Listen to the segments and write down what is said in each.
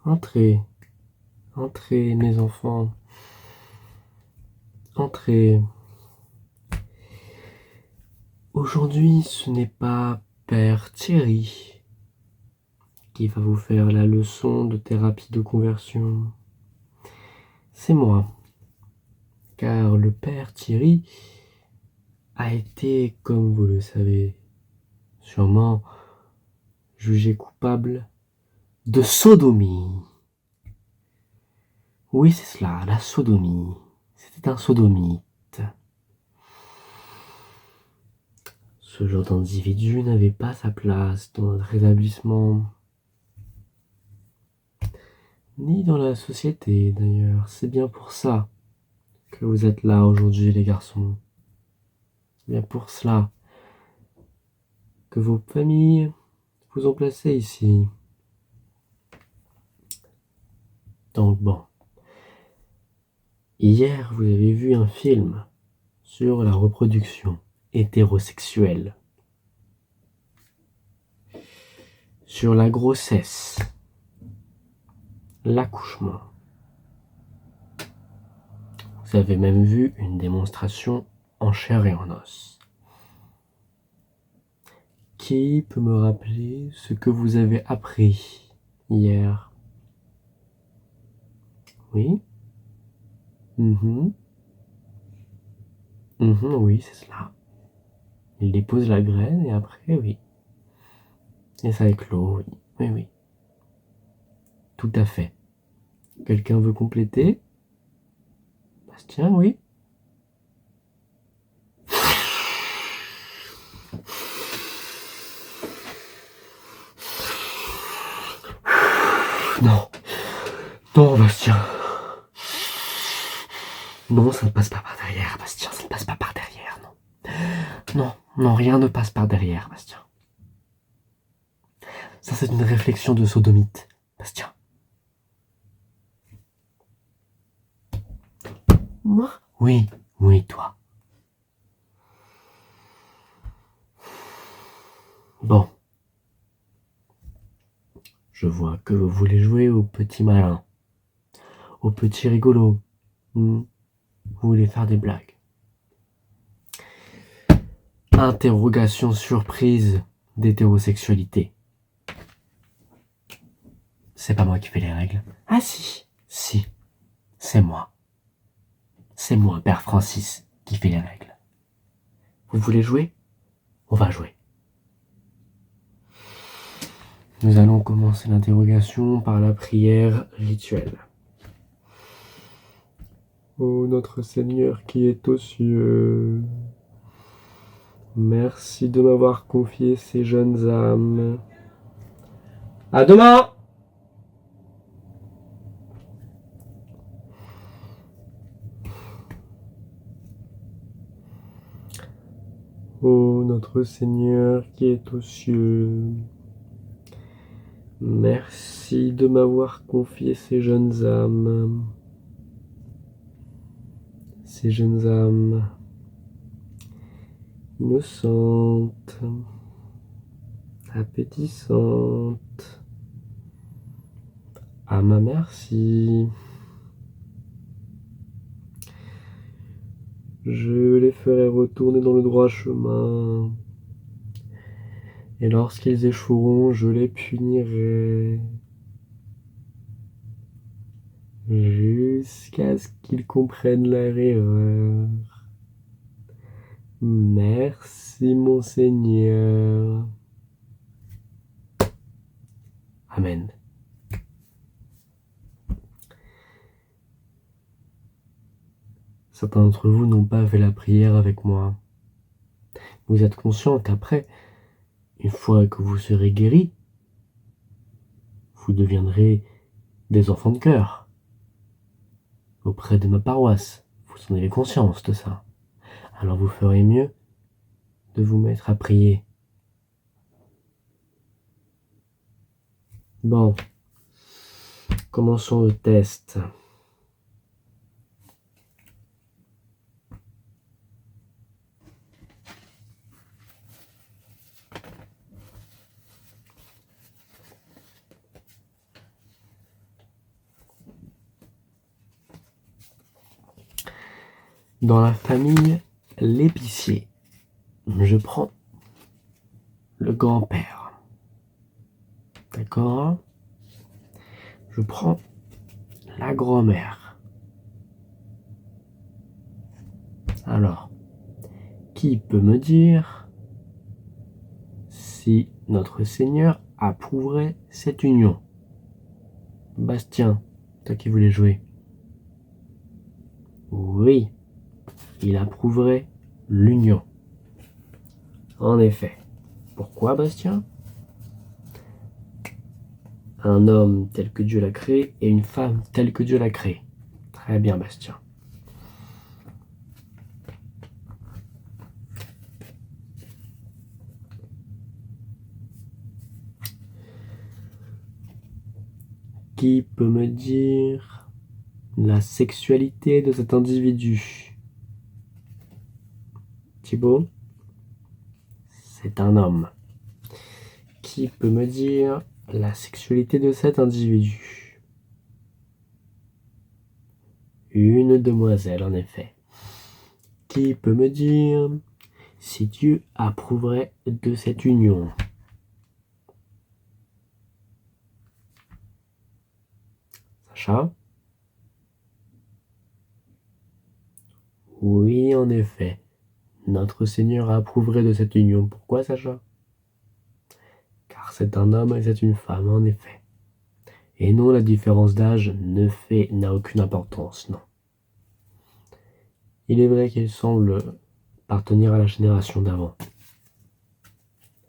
Entrez, entrez, mes enfants. Entrez. Aujourd'hui, ce n'est pas Père Thierry qui va vous faire la leçon de thérapie de conversion. C'est moi. Car le Père Thierry a été, comme vous le savez, sûrement jugé coupable de sodomie. Oui, c'est cela, la sodomie. C'était un sodomite. Ce genre d'individu n'avait pas sa place dans notre établissement, ni dans la société d'ailleurs. C'est bien pour ça que vous êtes là aujourd'hui, les garçons. C'est bien pour cela que vos familles vous ont placé ici. Donc bon, hier vous avez vu un film sur la reproduction hétérosexuelle, sur la grossesse, l'accouchement. Vous avez même vu une démonstration en chair et en os. Qui peut me rappeler ce que vous avez appris hier? Oui? Oui, c'est cela. Il dépose la graine et après, oui. Et ça éclot, oui. Oui, oui. Tout à fait. Quelqu'un veut compléter? Bastien, oui? Non. Non, Bastien. Non, ça ne passe pas par derrière, Bastien. Ça ne passe pas par derrière, non. Non, non, rien ne passe par derrière, Bastien. Ça, c'est une réflexion de sodomite, Bastien. Moi? Oui, oui, toi. Bon. Je vois que vous voulez jouer au petit malin, au petit rigolo. Vous voulez faire des blagues. Interrogation surprise d'hétérosexualité. C'est pas moi qui fais les règles. Ah si, si, c'est moi. C'est moi, Père Francis, qui fait les règles. Vous voulez jouer? On va jouer. Nous allons commencer l'interrogation par la prière rituelle. Ô notre Seigneur qui est aux cieux, merci de m'avoir confié ces jeunes âmes. À demain! Ô notre Seigneur qui est aux cieux, merci de m'avoir confié ces jeunes âmes. Ces jeunes âmes innocentes, appétissantes. À ma merci. Je les ferai retourner dans le droit chemin. Et lorsqu'ils échoueront, je les punirai. Jusqu'à ce qu'ils comprennent leur erreur. Merci, mon Seigneur. Amen. Certains d'entre vous n'ont pas fait la prière avec moi. Vous êtes conscient qu'après, une fois que vous serez guéris, vous deviendrez des enfants de cœur auprès de ma paroisse. Vous en avez conscience de ça. Alors vous ferez mieux de vous mettre à prier. Bon, commençons le test. Dans la famille l'épicier, je prends le grand-père. D'accord? Je prends la grand-mère. Alors, qui peut me dire si notre Seigneur approuverait cette union? Bastien, toi qui voulais jouer. Oui, il approuverait l'union. En effet. Pourquoi, Bastien? Un homme tel que Dieu l'a créé et une femme telle que Dieu l'a créée. Très bien, Bastien. Qui peut me dire la sexualité de cet individu? Thibaut? C'est un homme. Qui peut me dire la sexualité de cet individu? Une demoiselle, en effet. Qui peut me dire si Dieu approuverait de cette union? Sacha? Oui, en effet. Notre Seigneur approuverait de cette union. Pourquoi, Sacha? Car c'est un homme et c'est une femme, en effet. Et non, la différence d'âge n'a aucune importance, non. Il est vrai qu'il semble appartenir à la génération d'avant.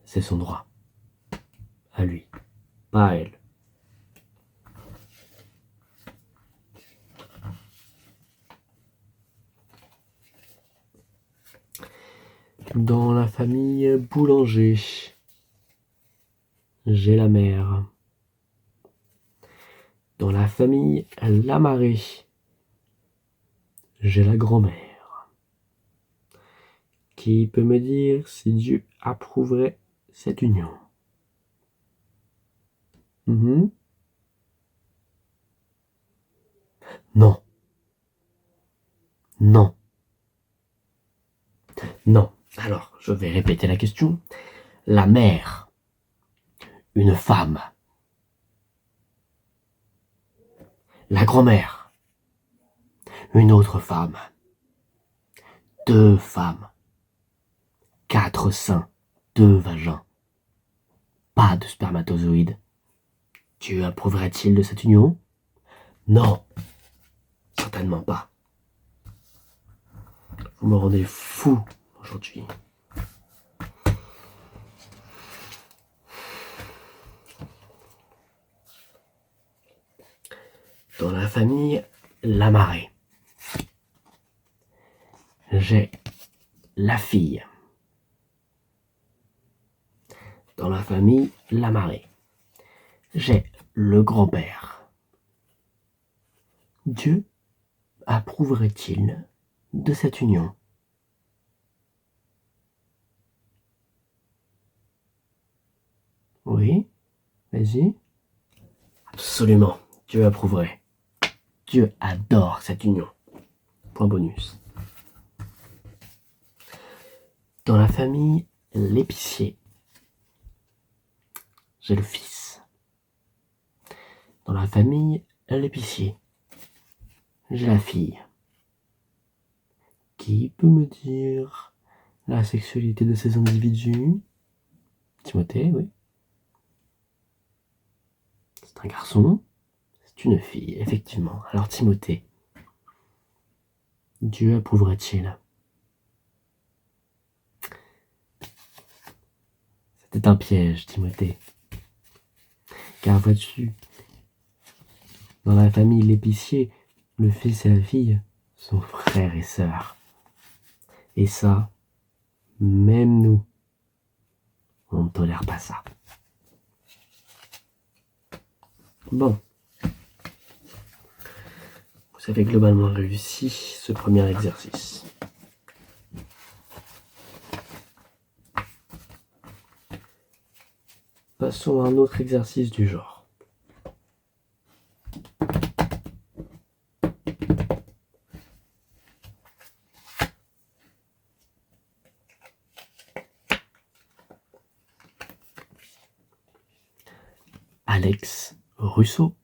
C'est son droit. À lui, pas à elle. Dans la famille Boulanger, j'ai la mère. Dans la famille Lamaré, j'ai la grand-mère. Qui peut me dire si Dieu approuverait cette union? Non. Non. Non. Alors, je vais répéter la question. La mère, une femme. La grand-mère, une autre femme. 2 femmes. 4 seins, 2 vagins. Pas de spermatozoïdes. Dieu approuverait-il de cette union? Non, certainement pas. Vous me rendez fou aujourd'hui. Dans la famille Lamaré, j'ai la fille. Dans la famille Lamaré, j'ai le grand-père. Dieu approuverait-il de cette union? Oui, vas-y. Absolument, Dieu approuverait. Dieu adore cette union. Point bonus. Dans la famille l'épicier, j'ai le fils. Dans la famille l'épicier, j'ai la fille. Qui peut me dire la sexualité de ces individus? Timothée, oui. C'est un garçon, c'est une fille, effectivement. Alors Timothée, Dieu approuverait-il? C'était un piège, Timothée. Car vois-tu, dans la famille l'épicier, le fils et la fille sont frères et sœurs. Et ça, même nous, on ne tolère pas ça. Bon. Vous avez globalement réussi ce premier exercice. Passons à un autre exercice du genre. Alex Russo,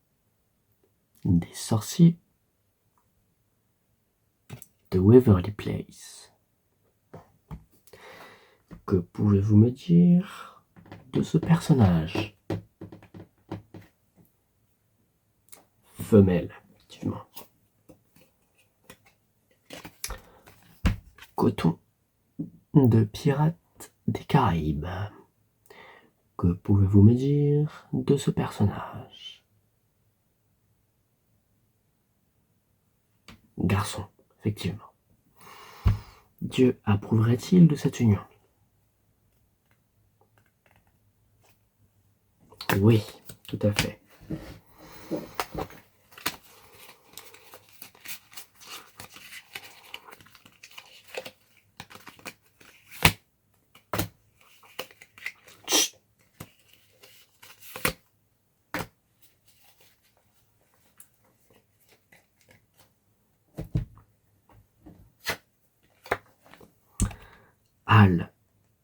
des sorciers de Waverly Place. Que pouvez-vous me dire de ce personnage? Femelle, effectivement. Coton de Pirates des Caraïbes. Que pouvez-vous me dire de ce personnage? Garçon, effectivement. Dieu approuverait-il de cette union? Oui, tout à fait. Chut. Hal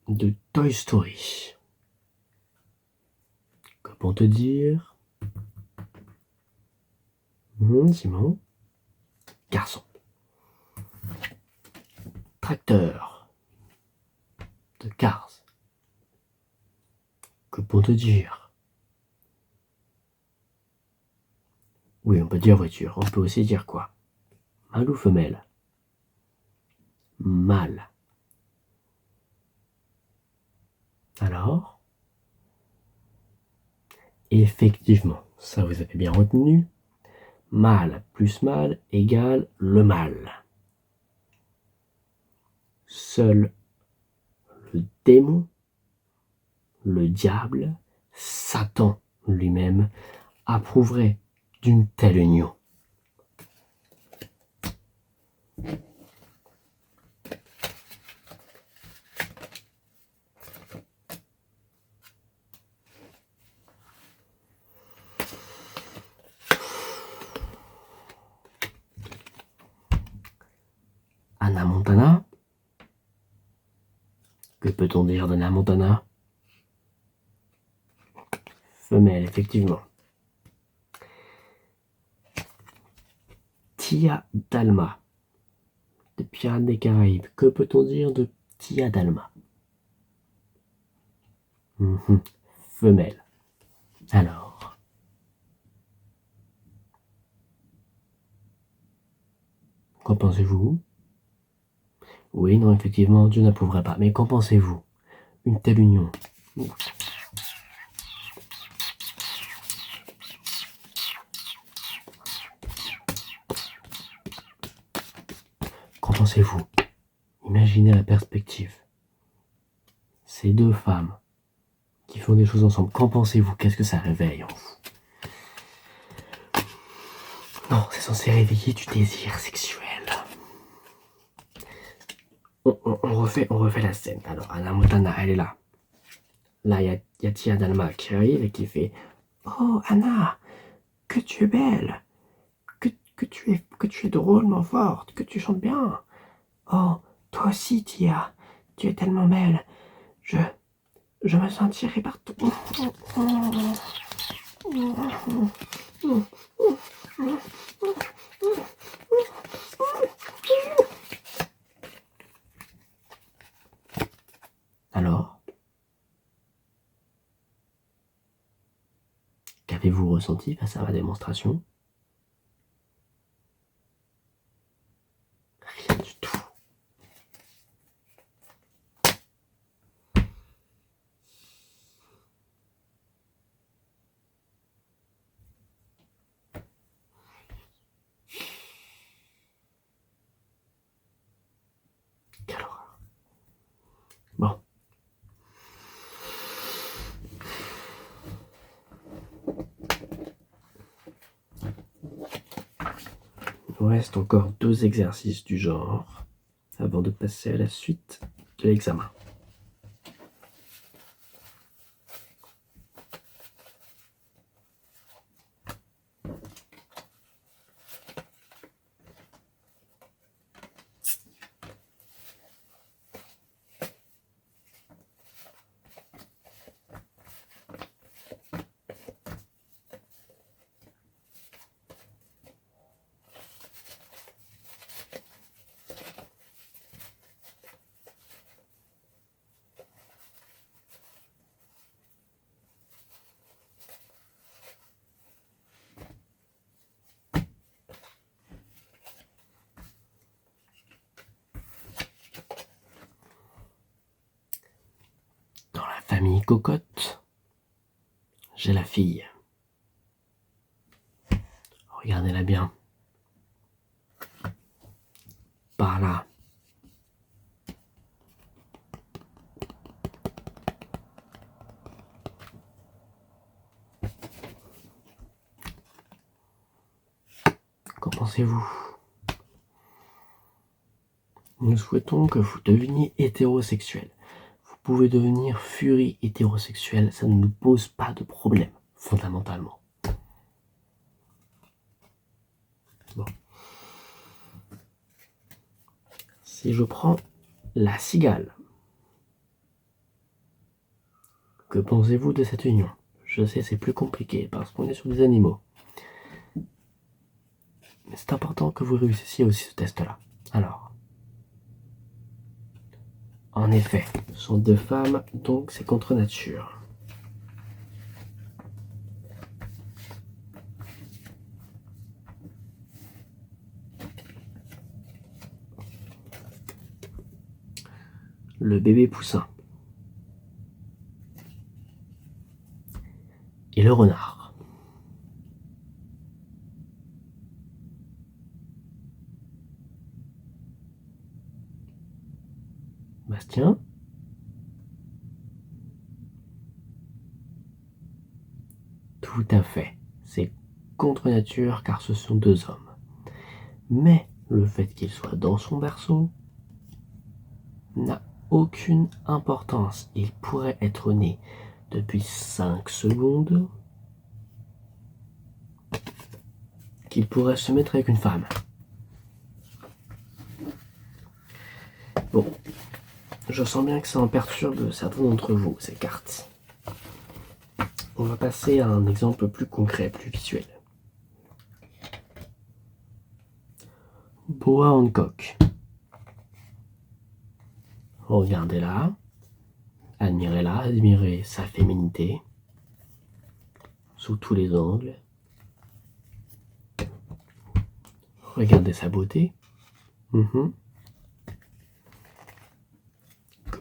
de Toy Story. Comment te dire? Simon. Garçon. Tracteur de Cars. Que pour te dire? Oui, on peut dire voiture. On peut aussi dire quoi? Mâle ou femelle? Mâle. Alors? Effectivement, ça vous avez bien retenu. Mâle plus mâle égale le mal. Seul le démon, le diable, Satan lui-même, approuverait d'une telle union. Hannah Montana. Que peut-on dire d'Hannah Montana? Femelle, effectivement. Tia Dalma, de Pirates des Caraïbes. Que peut-on dire de Tia Dalma? Femelle. Alors? Qu'en pensez-vous? Oui, non, effectivement, Dieu n'approuverait pas. Mais qu'en pensez-vous? Une telle union. Qu'en pensez-vous? Imaginez la perspective. Ces deux femmes qui font des choses ensemble. Qu'en pensez-vous? Qu'est-ce que ça réveille en vous? Non, c'est censé réveiller du désir sexuel. On refait la scène. Alors, Hannah Montana, elle est là. Là, il y a Tia Dalma qui arrive et qui fait « Oh, Hannah, que tu es belle, que tu es drôlement forte, que tu chantes bien. Oh, toi aussi, Tia, tu es tellement belle. Je me sentirai partout. » Alors, qu'avez-vous ressenti face à ma démonstration? Rien du tout. Quelle horreur. Bon. Il nous reste encore 2 exercices du genre avant de passer à la suite de l'examen. famille cocotte, j'ai la fille. Regardez-la bien. Par là. Qu'en pensez-vous? Nous souhaitons que vous deveniez hétérosexuel. Vous pouvez devenir furie hétérosexuelle, ça ne nous pose pas de problème, fondamentalement. Bon. Si je prends la cigale, que pensez-vous de cette union? Je sais, c'est plus compliqué parce qu'on est sur des animaux. Mais c'est important que vous réussissiez aussi ce test-là. Alors, en effet, ce sont deux femmes, donc c'est contre nature. Le bébé poussin. Et le renard. Bastien? Tout à fait. C'est contre nature car ce sont deux hommes. Mais le fait qu'il soit dans son berceau n'a aucune importance. Il pourrait être né depuis 5 secondes, qu'il pourrait se mettre avec une femme. Bon, je sens bien que ça en perturbe certains d'entre vous, ces cartes. On va passer à un exemple plus concret, plus visuel. Boa Hancock. Regardez-la, admirez-la, admirez sa féminité, sous tous les angles. Regardez sa beauté. Que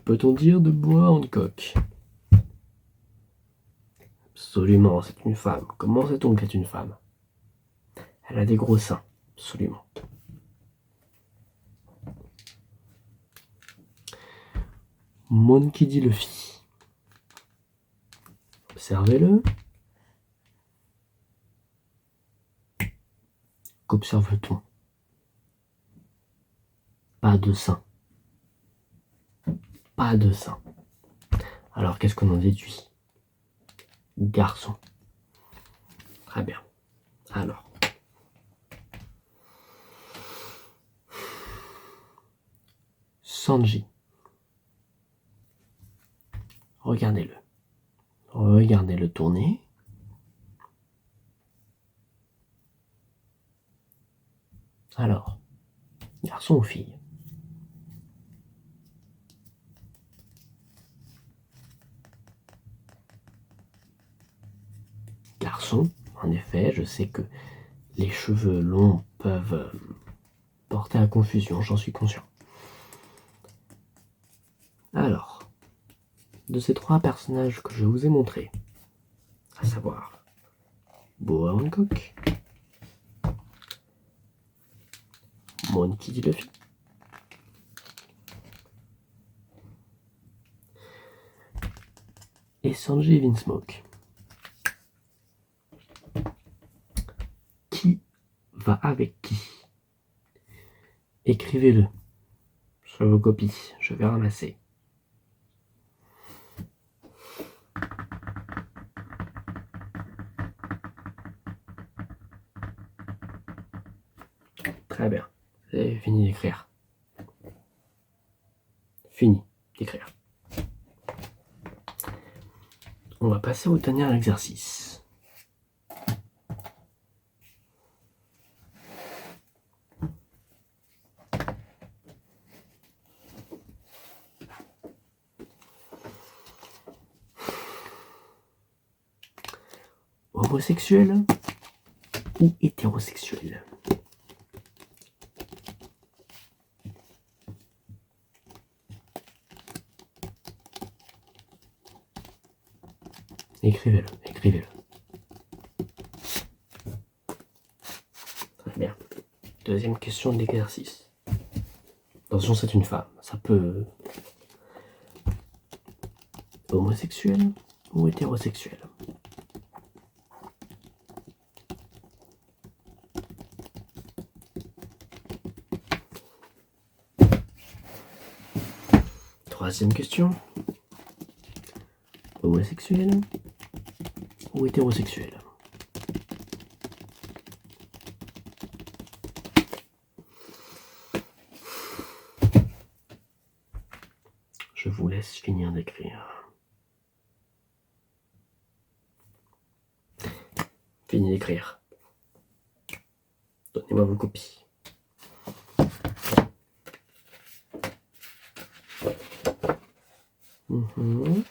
peut-on dire de Boa Hancock? Absolument, c'est une femme. Comment sait-on qu'elle est une femme? Elle a des gros seins, absolument. Monkey D. Luffy. Observez-le. Qu'observe-t-on? Pas de sein. Pas de sein. Alors qu'est-ce qu'on en déduit? Garçon. Très bien. Alors. Sanji. Regardez-le. Regardez-le tourner. Alors, garçon ou fille? Garçon, en effet, je sais que les cheveux longs peuvent porter à confusion, j'en suis conscient. Alors, de ces trois personnages que je vous ai montrés, à savoir Boa Hancock, Monkey D. Luffy, et Sanji Vinsmoke. Qui va avec qui? Écrivez-le sur vos copies, je vais ramasser. Très bien, vous avez fini d'écrire. Fini d'écrire. On va passer au dernier exercice. Homosexuel ou hétérosexuel? Écrivez-le, écrivez-le. Très bien. Deuxième question de l'exercice. Attention, c'est une femme. Ça peut... Homosexuel ou hétérosexuel? Troisième question. Homosexuel ou hétérosexuel? Je vous laisse finir d'écrire. Fini d'écrire. Donnez-moi vos copies. Mhm.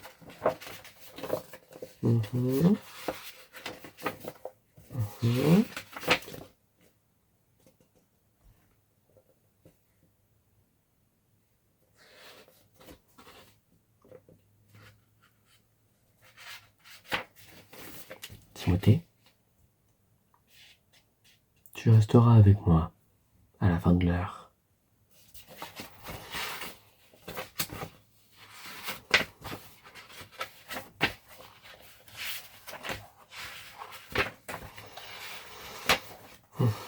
Mhm. Mhm. Timothée, tu resteras avec moi à la fin de l'heure.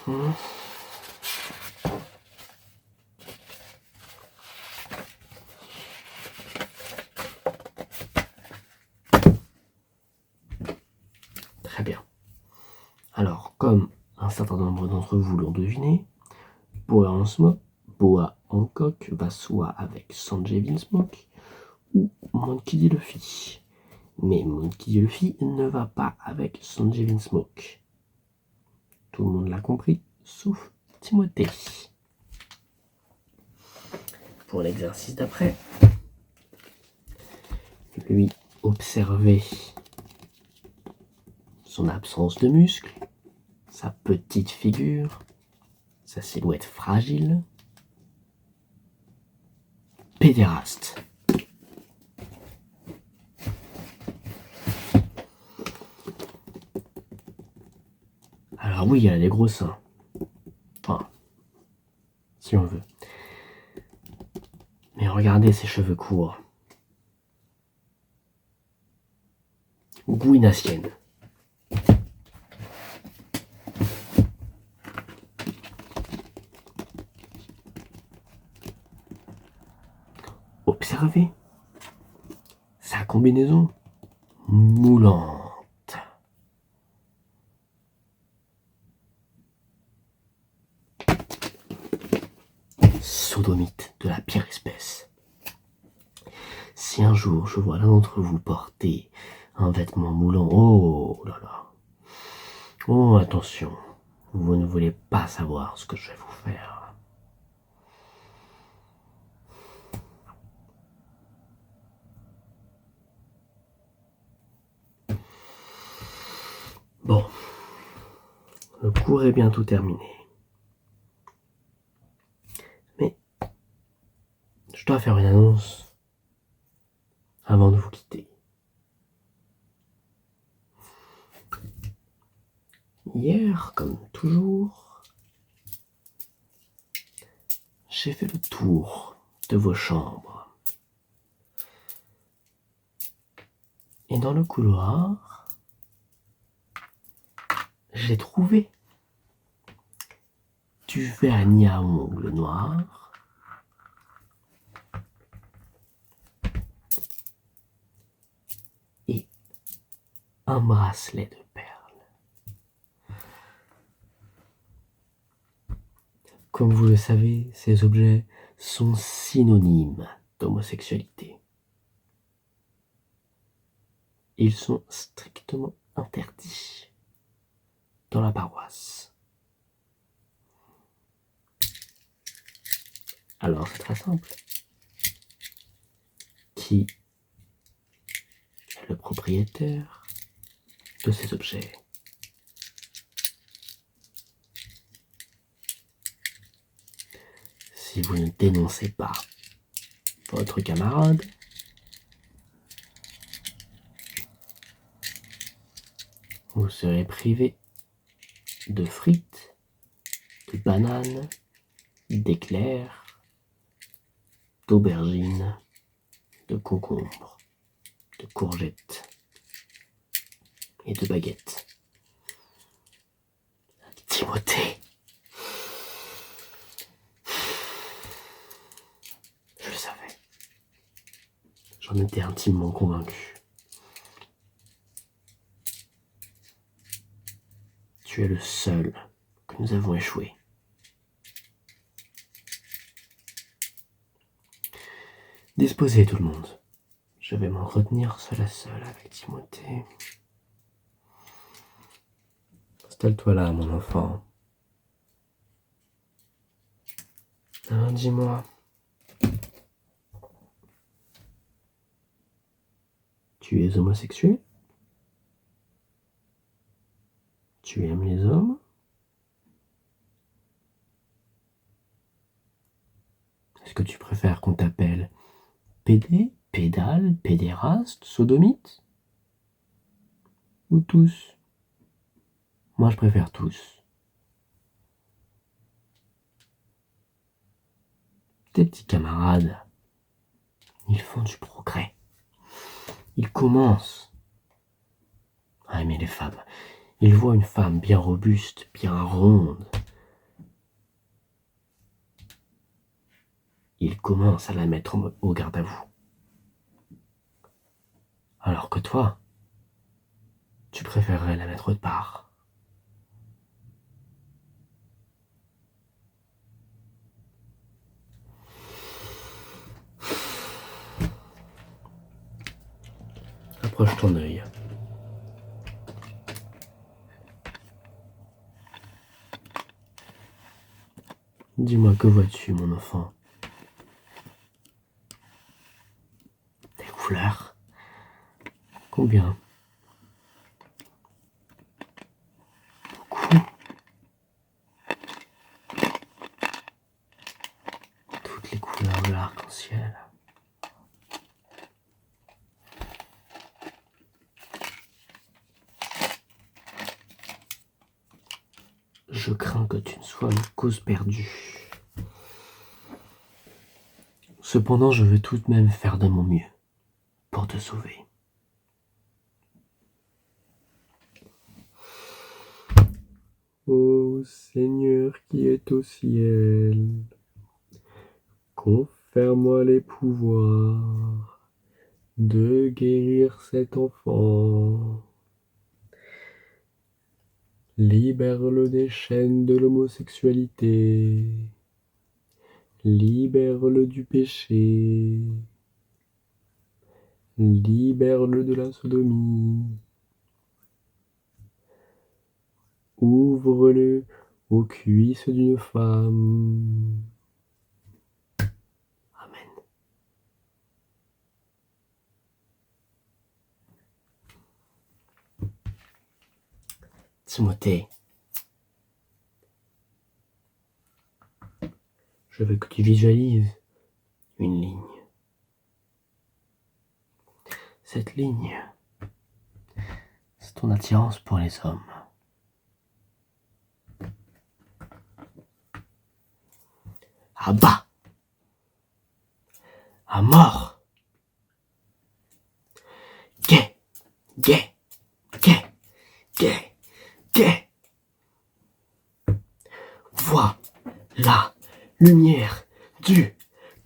Mhm. Très bien. Alors, comme un certain nombre d'entre vous l'ont deviné, Boa Hancock va soit avec Sanjay Vinsmoke ou Monkey D. Luffy. Mais Monkey D. Luffy ne va pas avec Sanjay Vinsmoke. Tout le monde l'a compris, sauf Timothée. Pour l'exercice d'après, lui observez son absence de muscles, sa petite figure, sa silhouette fragile, pédéraste. Alors oui, elle a des gros seins. Enfin, si on veut. Mais regardez ses cheveux courts. Gouinassienne. Observez sa combinaison moulante. Sodomite de la pire espèce. Si un jour je vois l'un d'entre vous porter un vêtement moulant, oh là là, oh attention, vous ne voulez pas savoir ce que je vais vous faire. Bon, le cours est bientôt terminé. Mais je dois faire une annonce avant de vous quitter. Hier, comme toujours, j'ai fait le tour de vos chambres. Et dans le couloir, j'ai trouvé du vernis à ongles noirs, et un bracelet de perles. Comme vous le savez, ces objets sont synonymes d'homosexualité. Ils sont strictement interdits dans la paroisse. Alors c'est très simple. Qui est le propriétaire de ces objets? Si vous ne dénoncez pas votre camarade, Vous serez privé de frites, de bananes, d'éclairs, d'aubergines, de concombres, de courgettes et de baguettes. Timothée, je le savais. J'en étais intimement convaincu. Tu es le seul que nous avons échoué. Disposez tout le monde. Je vais m'entretenir seul à seul avec Timothée. Installe-toi là, mon enfant. Alors dis-moi, tu es homosexuel? Tu aimes les hommes? Est-ce que tu préfères qu'on t'appelle pédé, pédale, pédéraste, sodomite? Ou tous? Moi je préfère tous. Tes petits camarades, ils font du progrès. Ils commencent à aimer les femmes. Ils voient une femme bien robuste, bien ronde. Ils commencent à la mettre au garde à vous. Alors que toi, tu préférerais la mettre autre part. Approche ton œil. Dis-moi, que vois-tu, mon enfant? Des couleurs? Combien? Beaucoup? Toutes les couleurs de l'arc-en-ciel. Je crains que tu ne sois une cause perdue. Cependant, je veux tout de même faire de mon mieux pour te sauver. Ô Seigneur qui est au ciel, confère-moi les pouvoirs de guérir cet enfant. Libère-le des chaînes de l'homosexualité. Libère-le du péché. Libère-le de la sodomie. Ouvre-le aux cuisses d'une femme. Amen. Timothée, je veux que tu visualises une ligne. Cette ligne, c'est ton attirance pour les hommes. À bas, à mort, gay, gay, gay, gay, gay. Vois la lumière du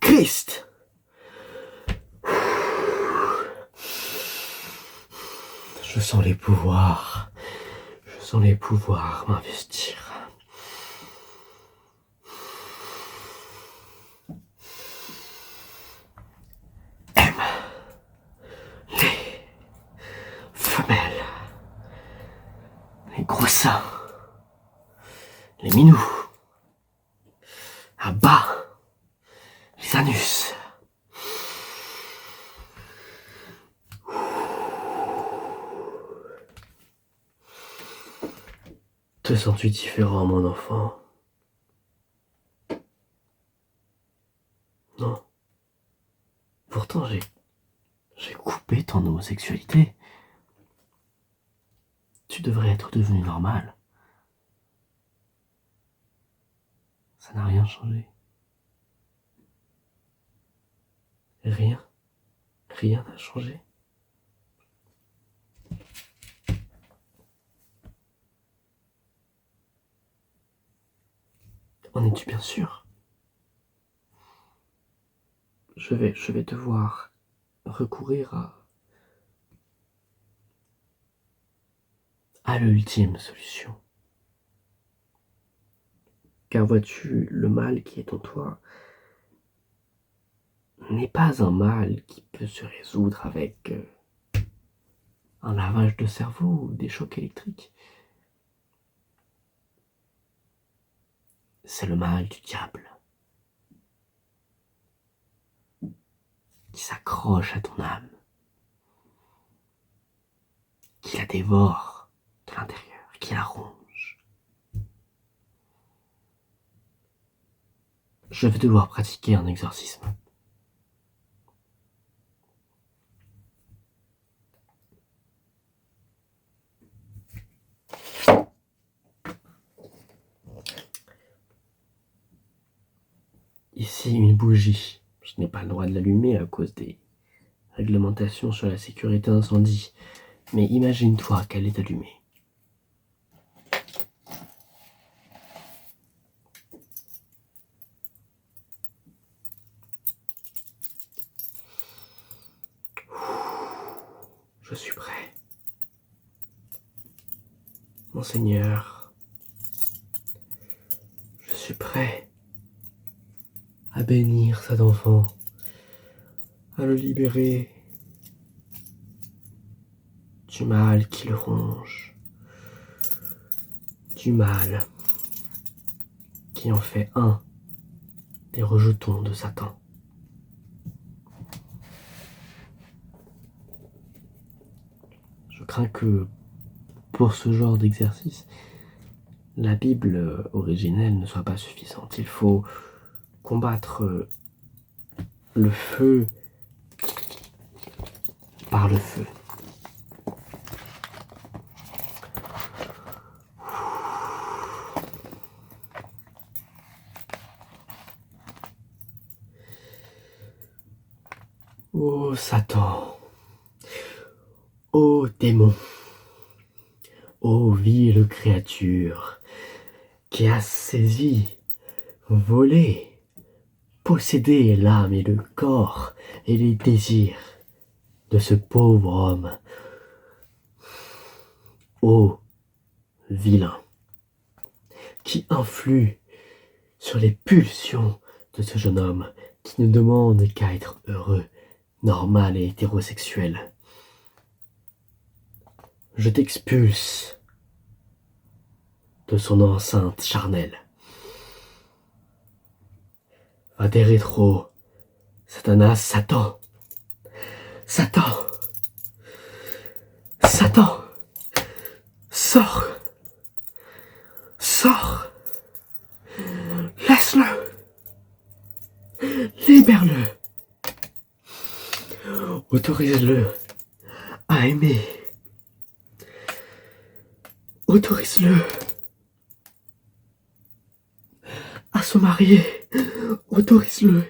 Christ. Je sens les pouvoirs. Je sens les pouvoirs m'investir. Aime les femelles, les gros seins, les minous, à bas, les anus. Te sens-tu différent, mon enfant? Non. Pourtant, j'ai coupé ton homosexualité. tu devrais être devenu normal. Ça n'a rien changé. Rien, rien n'a changé. En es-tu bien sûr? Je vais devoir recourir à l'ultime solution. Car vois-tu, le mal qui est en toi n'est pas un mal qui peut se résoudre avec un lavage de cerveau ou des chocs électriques. C'est le mal du diable qui s'accroche à ton âme, qui la dévore de l'intérieur, qui la ronge. Je vais devoir pratiquer un exorcisme. Ici, une bougie. Je n'ai pas le droit de l'allumer à cause des réglementations sur la sécurité incendie. Mais imagine-toi qu'elle est allumée. Je suis prêt. Monseigneur, je suis prêt à bénir cet enfant, à le libérer du mal qui le ronge, du mal qui en fait un des rejetons de Satan. Je crains que pour ce genre d'exercice, la Bible originelle ne soit pas suffisante. Il faut combattre le feu par le feu. Ô Satan, ô démon, ô vile créature qui a saisi, volé, possédé l'âme et le corps et les désirs de ce pauvre homme. Ô vilain, qui influe sur les pulsions de ce jeune homme qui ne demande qu'à être heureux, normal et hétérosexuel. Je t'expulse de son enceinte charnelle. Va des rétro, Satanas, Satan, Satan, Satan, sors, sors, laisse-le, libère-le, autorise-le à aimer, autorise-le à se marier, autorise-le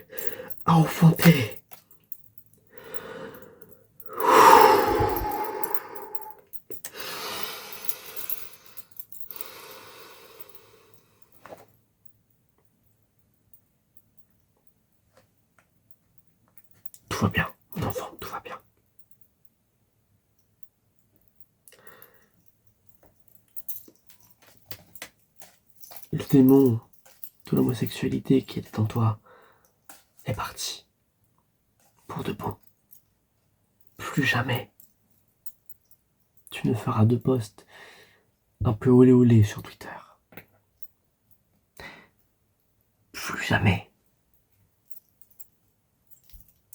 à enfanter. Tout va bien, mon enfant, tout va bien. Le démon de l'homosexualité qui était en toi est parti. Pour de bon. Plus jamais tu ne feras de posts un peu olé olé sur Twitter. Plus jamais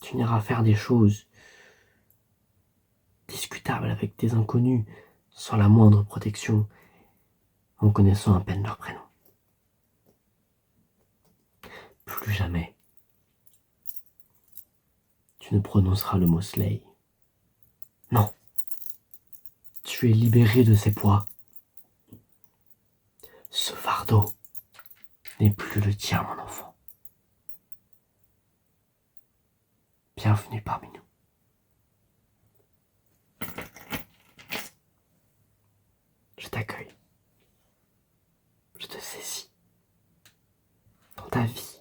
tu n'iras faire des choses discutables avec des inconnus sans la moindre protection, en connaissant à peine leur prénom. Plus jamais tu ne prononceras le mot slay. Non. Tu es libéré de ces poids. Ce fardeau n'est plus le tien, mon enfant. Bienvenue parmi nous. Je t'accueille. Je te saisis dans ta vie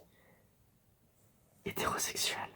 hétérosexuelle.